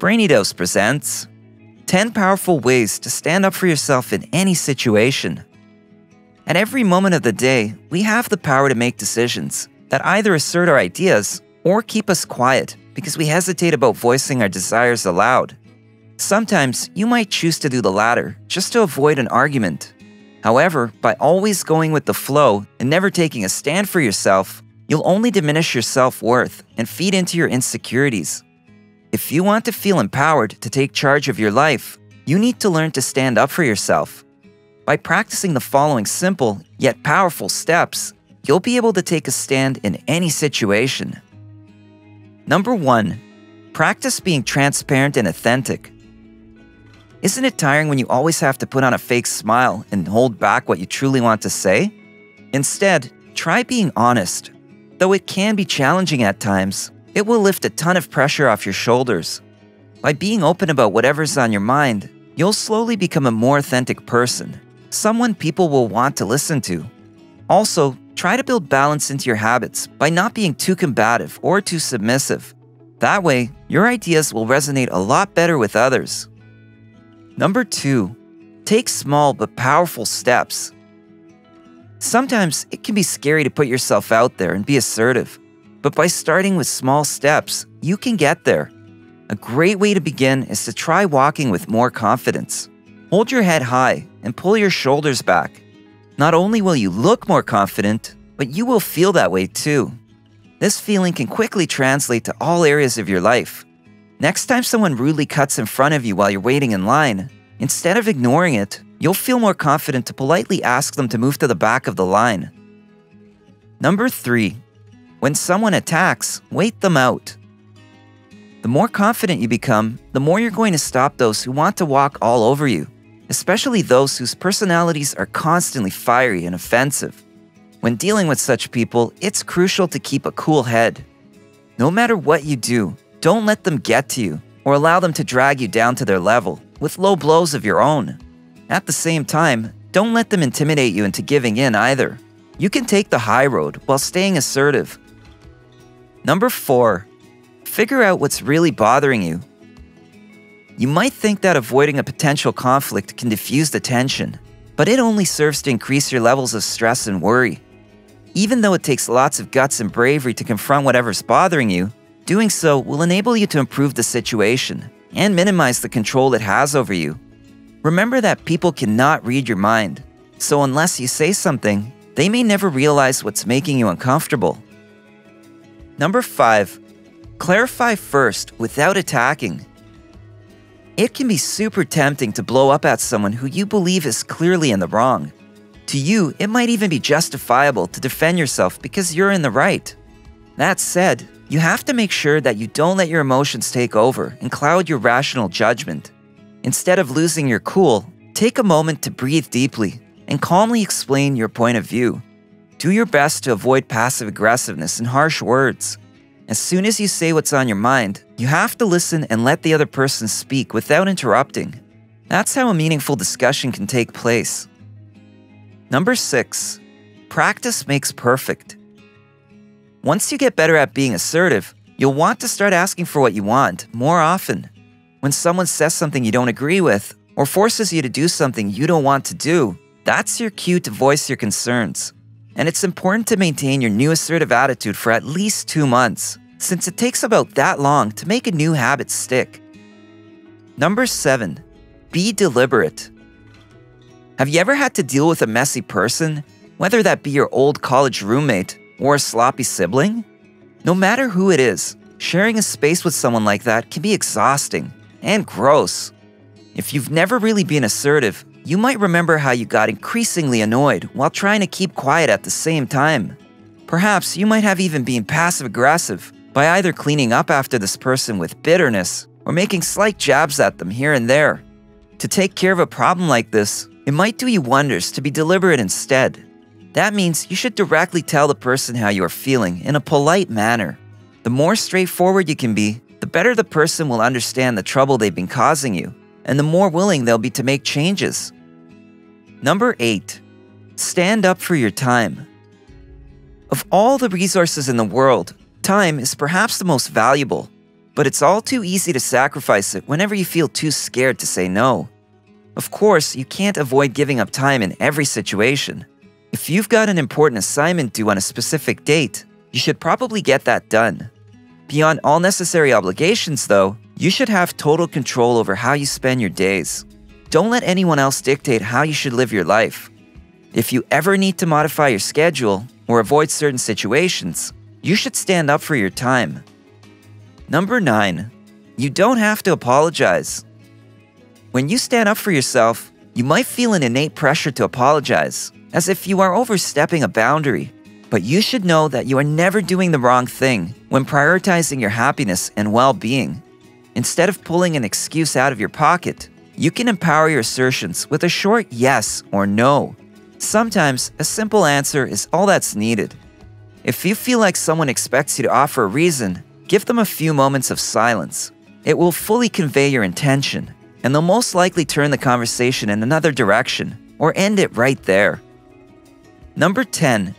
Brainy Dose presents 10 powerful ways to stand up for yourself in any situation. At every moment of the day, we have the power to make decisions that either assert our ideas or keep us quiet because we hesitate about voicing our desires aloud. Sometimes you might choose to do the latter just to avoid an argument. However, by always going with the flow and never taking a stand for yourself, you'll only diminish your self-worth and feed into your insecurities. If you want to feel empowered to take charge of your life, you need to learn to stand up for yourself. By practicing the following simple yet powerful steps, you'll be able to take a stand in any situation. Number 1. Practice being transparent and authentic. Isn't it tiring when you always have to put on a fake smile and hold back what you truly want to say? Instead, try being honest. Though it can be challenging at times, it will lift a ton of pressure off your shoulders. By being open about whatever's on your mind, you'll slowly become a more authentic person, someone people will want to listen to. Also, try to build balance into your habits by not being too combative or too submissive. That way, your ideas will resonate a lot better with others. Number 2. Take small but powerful steps. Sometimes it can be scary to put yourself out there and be assertive, but by starting with small steps, you can get there. A great way to begin is to try walking with more confidence. Hold your head high and pull your shoulders back. Not only will you look more confident, but you will feel that way too. This feeling can quickly translate to all areas of your life. Next time someone rudely cuts in front of you while you're waiting in line, instead of ignoring it, you'll feel more confident to politely ask them to move to the back of the line. Number 3. When someone attacks, wait them out. The more confident you become, the more you're going to stop those who want to walk all over you, especially those whose personalities are constantly fiery and offensive. When dealing with such people, it's crucial to keep a cool head. No matter what you do, don't let them get to you or allow them to drag you down to their level with low blows of your own. At the same time, don't let them intimidate you into giving in either. You can take the high road while staying assertive. Number 4. Figure out what's really bothering you. You might think that avoiding a potential conflict can diffuse the tension, but it only serves to increase your levels of stress and worry. Even though it takes lots of guts and bravery to confront whatever's bothering you, doing so will enable you to improve the situation and minimize the control it has over you. Remember that people cannot read your mind, so unless you say something, they may never realize what's making you uncomfortable. Number 5. Clarify first without attacking. It can be super tempting to blow up at someone who you believe is clearly in the wrong. To you, it might even be justifiable to defend yourself because you're in the right. That said, you have to make sure that you don't let your emotions take over and cloud your rational judgment. Instead of losing your cool, take a moment to breathe deeply and calmly explain your point of view. Do your best to avoid passive aggressiveness and harsh words. As soon as you say what's on your mind, you have to listen and let the other person speak without interrupting. That's how a meaningful discussion can take place. Number 6. Practice makes perfect. Once you get better at being assertive, you'll want to start asking for what you want more often. When someone says something you don't agree with or forces you to do something you don't want to do, that's your cue to voice your concerns. And it's important to maintain your new assertive attitude for at least 2 months, since it takes about that long to make a new habit stick. Number 7. Be deliberate. Have you ever had to deal with a messy person, whether that be your old college roommate or a sloppy sibling? No matter who it is, sharing a space with someone like that can be exhausting and gross. If you've never really been assertive, you might remember how you got increasingly annoyed while trying to keep quiet at the same time. Perhaps you might have even been passive-aggressive by either cleaning up after this person with bitterness or making slight jabs at them here and there. To take care of a problem like this, it might do you wonders to be deliberate instead. That means you should directly tell the person how you are feeling in a polite manner. The more straightforward you can be, the better the person will understand the trouble they've been causing you, and the more willing they'll be to make changes. Number 8. Stand up for your time. Of all the resources in the world, time is perhaps the most valuable. but it's all too easy to sacrifice it whenever you feel too scared to say no. Of course, you can't avoid giving up time in every situation. If you've got an important assignment due on a specific date, you should probably get that done. Beyond all necessary obligations, though, you should have total control over how you spend your days. Don't let anyone else dictate how you should live your life. If you ever need to modify your schedule or avoid certain situations, you should stand up for your time. Number 9. You don't have to apologize. When you stand up for yourself, you might feel an innate pressure to apologize, as if you are overstepping a boundary. But you should know that you are never doing the wrong thing when prioritizing your happiness and well-being. Instead of pulling an excuse out of your pocket, you can empower your assertions with a short yes or no. Sometimes, a simple answer is all that's needed. If you feel like someone expects you to offer a reason, give them a few moments of silence. It will fully convey your intention, and they'll most likely turn the conversation in another direction or end it right there. Number 10.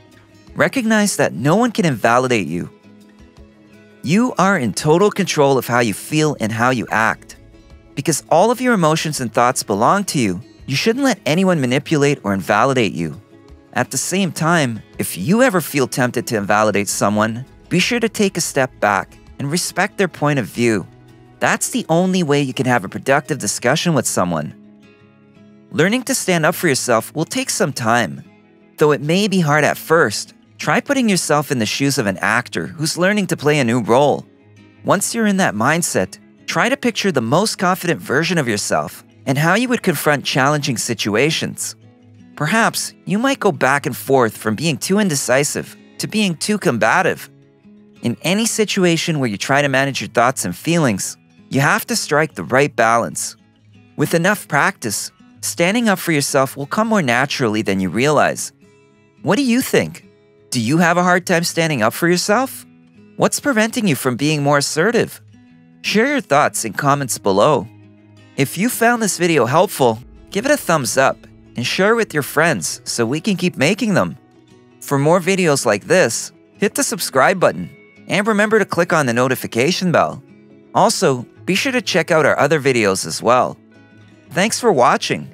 Recognize that no one can invalidate you. You are in total control of how you feel and how you act. Because all of your emotions and thoughts belong to you, you shouldn't let anyone manipulate or invalidate you. At the same time, if you ever feel tempted to invalidate someone, be sure to take a step back and respect their point of view. That's the only way you can have a productive discussion with someone. Learning to stand up for yourself will take some time. Though it may be hard at first, try putting yourself in the shoes of an actor who's learning to play a new role. Once you're in that mindset, try to picture the most confident version of yourself and how you would confront challenging situations. Perhaps you might go back and forth from being too indecisive to being too combative. In any situation where you try to manage your thoughts and feelings, you have to strike the right balance. With enough practice, standing up for yourself will come more naturally than you realize. What do you think? Do you have a hard time standing up for yourself? What's preventing you from being more assertive? Share your thoughts in comments below. If you found this video helpful, give it a thumbs up and share it with your friends so we can keep making them. For more videos like this, hit the subscribe button and remember to click on the notification bell. Also, be sure to check out our other videos as well. Thanks for watching.